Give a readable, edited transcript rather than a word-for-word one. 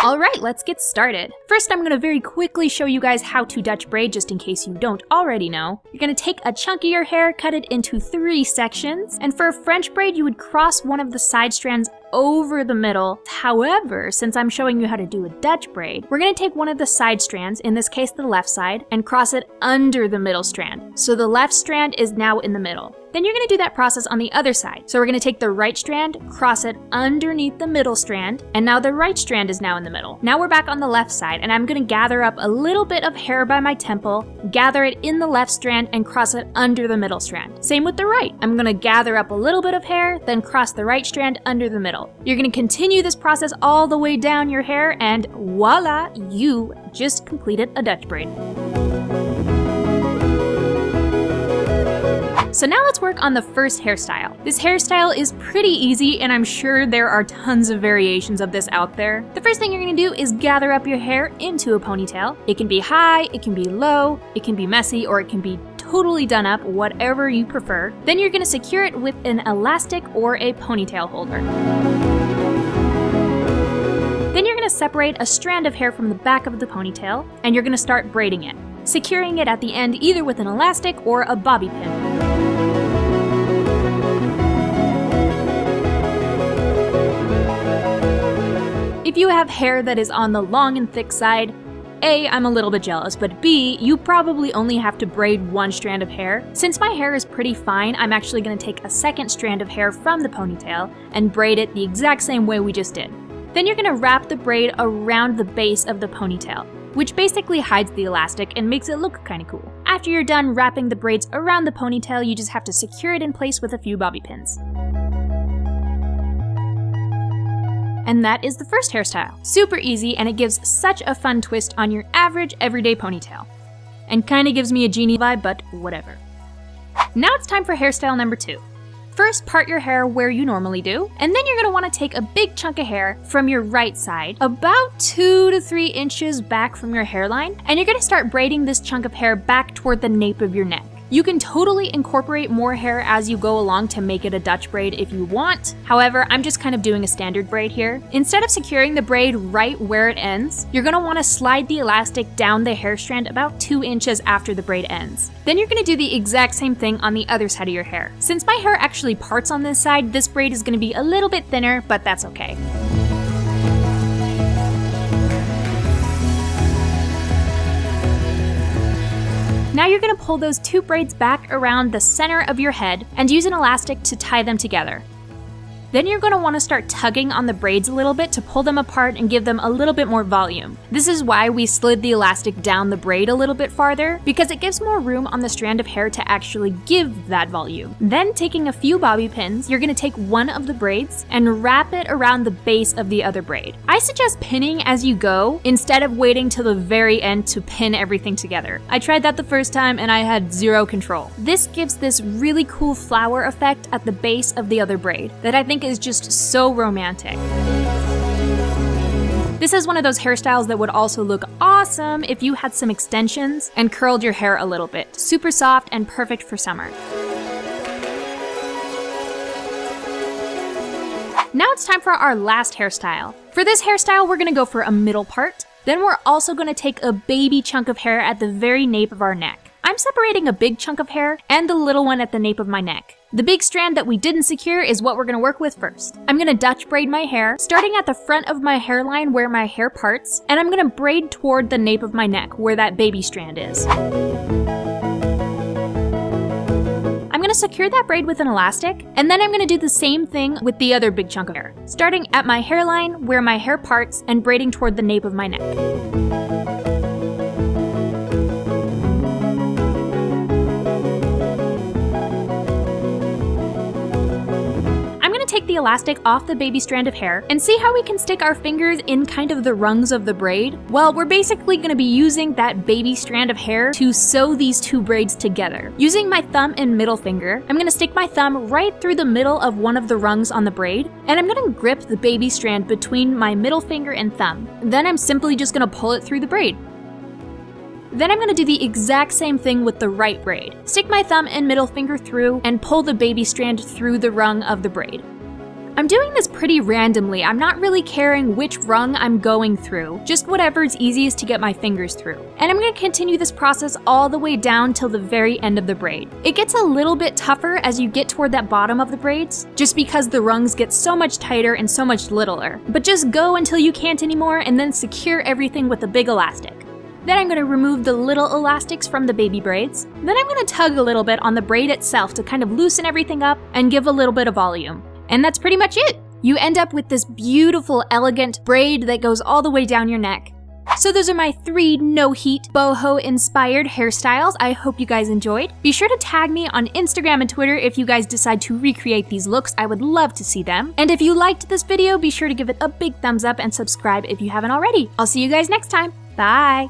Alright, let's get started. First, I'm going to very quickly show you guys how to Dutch braid, just in case you don't already know. You're going to take a chunk of your hair, cut it into 3 sections, and for a French braid, you would cross one of the side strands over the middle. However, since I'm showing you how to do a Dutch braid, we're going to take one of the side strands, in this case the left side, and cross it under the middle strand. So the left strand is now in the middle. Then you're going to do that process on the other side. So we're going to take the right strand, cross it underneath the middle strand, and now the right strand is now in the middle. Now we're back on the left side, and I'm going to gather up a little bit of hair by my temple, gather it in the left strand, and cross it under the middle strand. Same with the right. I'm going to gather up a little bit of hair, then cross the right strand under the middle. You're going to continue this process all the way down your hair, and voila, you just completed a Dutch braid. So now let's work on the first hairstyle. This hairstyle is pretty easy, and I'm sure there are tons of variations of this out there. The first thing you're gonna do is gather up your hair into a ponytail. It can be high, it can be low, it can be messy, or it can be totally done up, whatever you prefer. Then you're gonna secure it with an elastic or a ponytail holder. Then you're gonna separate a strand of hair from the back of the ponytail, and you're gonna start braiding it, securing it at the end either with an elastic or a bobby pin. If you have hair that is on the long and thick side, A, I'm a little bit jealous, but B, you probably only have to braid 1 strand of hair. Since my hair is pretty fine, I'm actually going to take a second strand of hair from the ponytail and braid it the exact same way we just did. Then you're going to wrap the braid around the base of the ponytail, which basically hides the elastic and makes it look kind of cool. After you're done wrapping the braids around the ponytail, you just have to secure it in place with a few bobby pins. And that is the first hairstyle. Super easy, and it gives such a fun twist on your average everyday ponytail. And kinda gives me a genie vibe, but whatever. Now it's time for hairstyle number 2. First, part your hair where you normally do, and then you're gonna wanna take a big chunk of hair from your right side, about 2 to 3 inches back from your hairline, and you're gonna start braiding this chunk of hair back toward the nape of your neck. You can totally incorporate more hair as you go along to make it a Dutch braid if you want. However, I'm just kind of doing a standard braid here. Instead of securing the braid right where it ends, you're gonna wanna slide the elastic down the hair strand about 2 inches after the braid ends. Then you're gonna do the exact same thing on the other side of your hair. Since my hair actually parts on this side, this braid is gonna be a little bit thinner, but that's okay. Now you're gonna pull those 2 braids back around the center of your head and use an elastic to tie them together. Then you're gonna wanna start tugging on the braids a little bit to pull them apart and give them a little bit more volume. This is why we slid the elastic down the braid a little bit farther, because it gives more room on the strand of hair to actually give that volume. Then taking a few bobby pins, you're gonna take one of the braids and wrap it around the base of the other braid. I suggest pinning as you go instead of waiting till the very end to pin everything together. I tried that the first time and I had 0 control. This gives this really cool flower effect at the base of the other braid that I think is just so romantic. This is one of those hairstyles that would also look awesome if you had some extensions and curled your hair a little bit. Super soft and perfect for summer. Now it's time for our last hairstyle. For this hairstyle, we're gonna go for a middle part. Then we're also gonna take a baby chunk of hair at the very nape of our neck. I'm separating a big chunk of hair and the little one at the nape of my neck. The big strand that we didn't secure is what we're gonna work with first. I'm gonna Dutch braid my hair, starting at the front of my hairline where my hair parts, and I'm gonna braid toward the nape of my neck where that baby strand is. I'm gonna secure that braid with an elastic, and then I'm gonna do the same thing with the other big chunk of hair, starting at my hairline where my hair parts and braiding toward the nape of my neck. Take the elastic off the baby strand of hair and see how we can stick our fingers in kind of the rungs of the braid? Well, we're basically going to be using that baby strand of hair to sew these 2 braids together. Using my thumb and middle finger, I'm going to stick my thumb right through the middle of one of the rungs on the braid, and I'm going to grip the baby strand between my middle finger and thumb. Then I'm simply just going to pull it through the braid. Then I'm going to do the exact same thing with the right braid. Stick my thumb and middle finger through and pull the baby strand through the rung of the braid. I'm doing this pretty randomly. I'm not really caring which rung I'm going through, just whatever's easiest to get my fingers through. And I'm going to continue this process all the way down till the very end of the braid. It gets a little bit tougher as you get toward that bottom of the braids, just because the rungs get so much tighter and so much littler. But just go until you can't anymore and then secure everything with a big elastic. Then I'm going to remove the little elastics from the baby braids. Then I'm going to tug a little bit on the braid itself to kind of loosen everything up and give a little bit of volume. And that's pretty much it. You end up with this beautiful, elegant braid that goes all the way down your neck. So those are my 3 no-heat, boho-inspired hairstyles. I hope you guys enjoyed. Be sure to tag me on Instagram and Twitter if you guys decide to recreate these looks. I would love to see them. And if you liked this video, be sure to give it a big thumbs up and subscribe if you haven't already. I'll see you guys next time. Bye!